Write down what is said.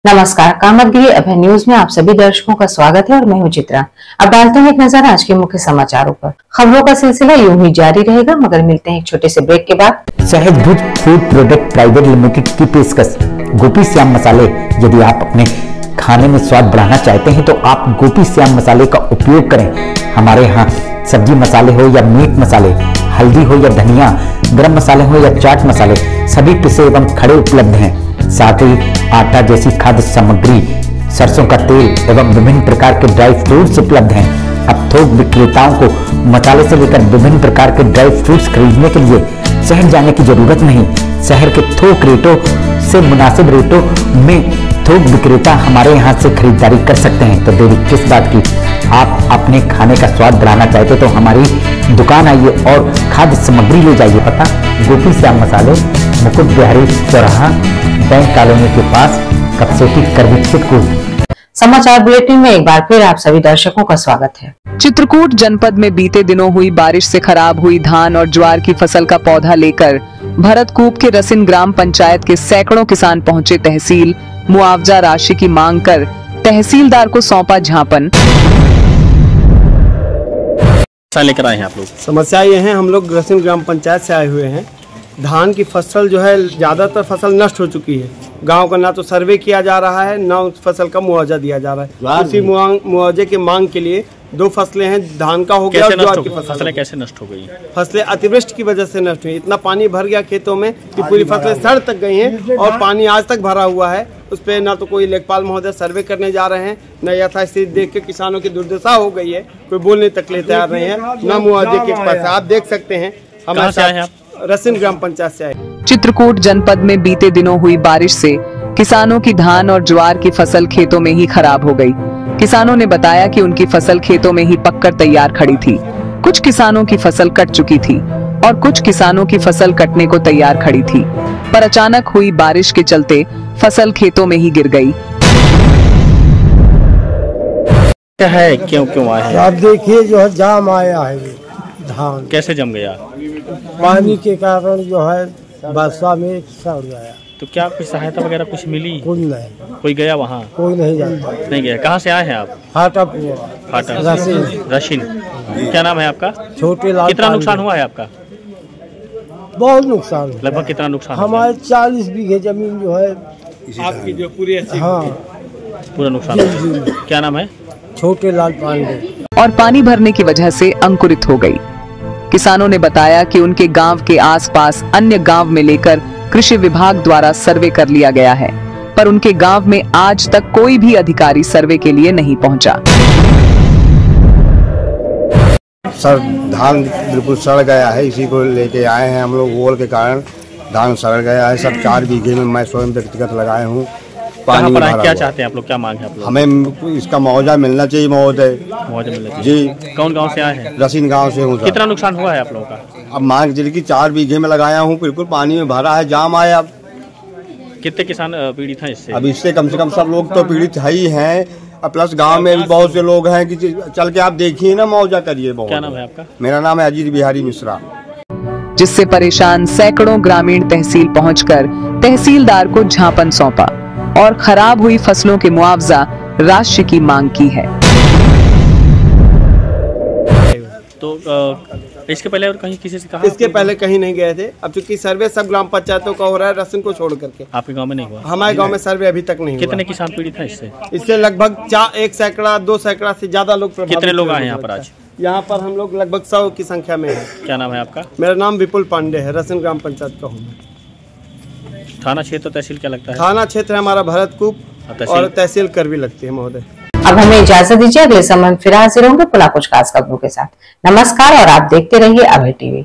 नमस्कार, कामतगिरी अभय न्यूज में आप सभी दर्शकों का स्वागत है और मैं हूं चित्रा। अब डालते हैं एक नजर आज के मुख्य समाचारों पर। खबरों का सिलसिला यूं ही जारी रहेगा, मगर मिलते हैं एक छोटे से ब्रेक के बाद। सहजभुज फूड प्रोडक्ट प्राइवेट लिमिटेड की पेशकश गोपी श्याम मसाले। यदि आप अपने खाने में स्वाद बढ़ाना चाहते हैं तो आप गोपी श्याम मसाले का उपयोग करें। हमारे यहाँ सब्जी मसाले हो या मीट मसाले, हल्दी हो या धनिया, गरम मसाले हो या चाट मसाले, सभी पिसे एवं खड़े उपलब्ध हैं। साथ ही आटा जैसी खाद्य सामग्री, सरसों का तेल एवं विभिन्न प्रकार के ड्राई फ्रूट्स उपलब्ध हैं। अब थोक विक्रेताओं को मसाले से लेकर विभिन्न प्रकार के ड्राई फ्रूट्स खरीदने के लिए शहर जाने की जरूरत नहीं। शहर के थोक रेटों से मुनासिब रेटों में थोक विक्रेता हमारे यहाँ से खरीदारी कर सकते हैं। तो देरी किस बात की, आप अपने खाने का स्वाद बढ़ाना चाहते तो हमारी दुकान आइए और खाद्य सामग्री ले जाइए। पता गोपी श्याम मसाले, मुकुट बिहारी चौराहा, बैंक कॉलोनी के पास, कपसेटी करवी चित्रकूट। समाचार बुलेटिन में एक बार फिर आप सभी दर्शकों का स्वागत है। चित्रकूट जनपद में बीते दिनों हुई बारिश से खराब हुई धान और ज्वार की फसल का पौधा लेकर भरतकूप के रसिन ग्राम पंचायत के सैकड़ों किसान पहुंचे तहसील। मुआवजा राशि की मांग कर तहसीलदार को सौंपा ज्ञापन। लेकर आए हैं आप लोग? समस्या ये है, हम लोग रसिन ग्राम पंचायत से आए हुए हैं। धान की फसल जो है ज़्यादातर फसल नष्ट हो चुकी है। गांव का ना तो सर्वे किया जा रहा है, ना उस फसल का मुआवजा दिया जा रहा है। उसी मुआवजे की मांग के लिए दो फसलें हैं, धान का हो गया और ज्वार की फसलें कैसे नष्ट हो गई? फसलें अतिवृष्टि की वजह से नष्ट हुई। इतना पानी भर गया खेतों में कि पूरी फसलें सड़ तक गई हैं और पानी आज तक भरा हुआ है। उस पर ना तो कोई लेखपाल महोदय सर्वे करने जा रहे हैं, न यथास्थिति देख के किसानों की दुर्दशा हो गई है, कोई बोलने तक ले तैयार नहीं है, न मुआवजे के पास। आप देख सकते हैं हमारे साथ रसिन ग्राम पंचायत से आए। चित्रकूट जनपद में बीते दिनों हुई बारिश से किसानों की धान और ज्वार की फसल खेतों में ही खराब हो गई। किसानों ने बताया कि उनकी फसल खेतों में ही पककर तैयार खड़ी थी। कुछ किसानों की फसल कट चुकी थी और कुछ किसानों की फसल कटने को तैयार खड़ी थी, पर अचानक हुई बारिश के चलते फसल खेतों में ही गिर गई। क्या है, क्यों आया है? आप देखिए जो है जाम आया है धान। कैसे जम गया? पानी के कारण जो है वर्षा में सड़ गया। तो क्या कुछ सहायता वगैरह कुछ मिली? कोई नहीं। कोई गया वहाँ? कोई नहीं जानता। नहीं गया। कहाँ से आए हैं आप? फाटा रशिन। क्या नाम है आपका? छोटे लाल। कितना नुकसान हुआ है आपका? बहुत नुकसान। लगभग कितना नुकसान? हमारे 40 बीघे जमीन जो है आपकी जो पूरी, हाँ पूरा नुकसान। क्या नाम है? छोटे लाल पांडे। और पानी भरने की वजह से अंकुरित हो गई। किसानों ने बताया कि उनके गांव के आसपास अन्य गांव में लेकर कृषि विभाग द्वारा सर्वे कर लिया गया है, पर उनके गांव में आज तक कोई भी अधिकारी सर्वे के लिए नहीं पहुंचा। सर धान बिल्कुल सड़ गया है, इसी को लेके आए हैं हम लोग। ओल के कारण धान सड़ गया है। सब 4 बीघे में मैं स्वयं व्यक्तिगत लगाए हूँ। पानी भरा। क्या चाहते हैं आप लोग, क्या मांग है आप लोग? हमें इसका मुआवजा मिलना चाहिए। मुआवजा मिलना चाहिए जी। कौन गांव से आए हैं? रसिन गांव से हूँ। कितना नुकसान हुआ है आप लोगों का? अब मांग जिले की 4 बीघे में लगाया हूँ, बिल्कुल पानी में भरा है, जाम आया। अब कितने किसान पीड़ित हैं इससे? अब इससे कम से कम सब लोग तो पीड़ित है ही हैं, प्लस गांव में भी बहुत से लोग हैं कि चल के आप देखिए ना, मुआवजा करिए। क्या नाम है आपका? मेरा नाम है अजीत बिहारी मिश्रा। जिससे परेशान सैकड़ों ग्रामीण तहसील पहुंचकर तहसीलदार को ज्ञापन सौंपा और खराब हुई फसलों के मुआवजा राशि की मांग की है। तो इसके पहले और कहीं किसी से कहा? इसके पहले कहीं नहीं गए थे। अब चूंकि सर्वे सब ग्राम पंचायतों का हो रहा है, रसिन को छोड़ करके। आपके गांव में नहीं हुआ? हमारे गांव में सर्वे अभी तक नहीं हुआ। कितने किसान पीड़ित हैं इससे? इससे लगभग 1 सैकड़ा 2 सैकड़ा से ज्यादा लोग प्रभावित। कितने लोग आए यहाँ पर आज? यहाँ पर हम लोग लगभग 100 की संख्या में है। क्या नाम है आपका? मेरा नाम विपुल पांडे है, रसिन ग्राम पंचायत का हूँ। थाना क्षेत्र तहसील क्या लगता है? थाना क्षेत्र है हमारा भरतकूप और तहसील करवी लगती है महोदय। अब हमें इजाजत दीजिए, अगले समय फिर हाजिर होंगे पुनः कुछ खास खबरों के साथ। नमस्कार और आप देखते रहिए अभय टीवी।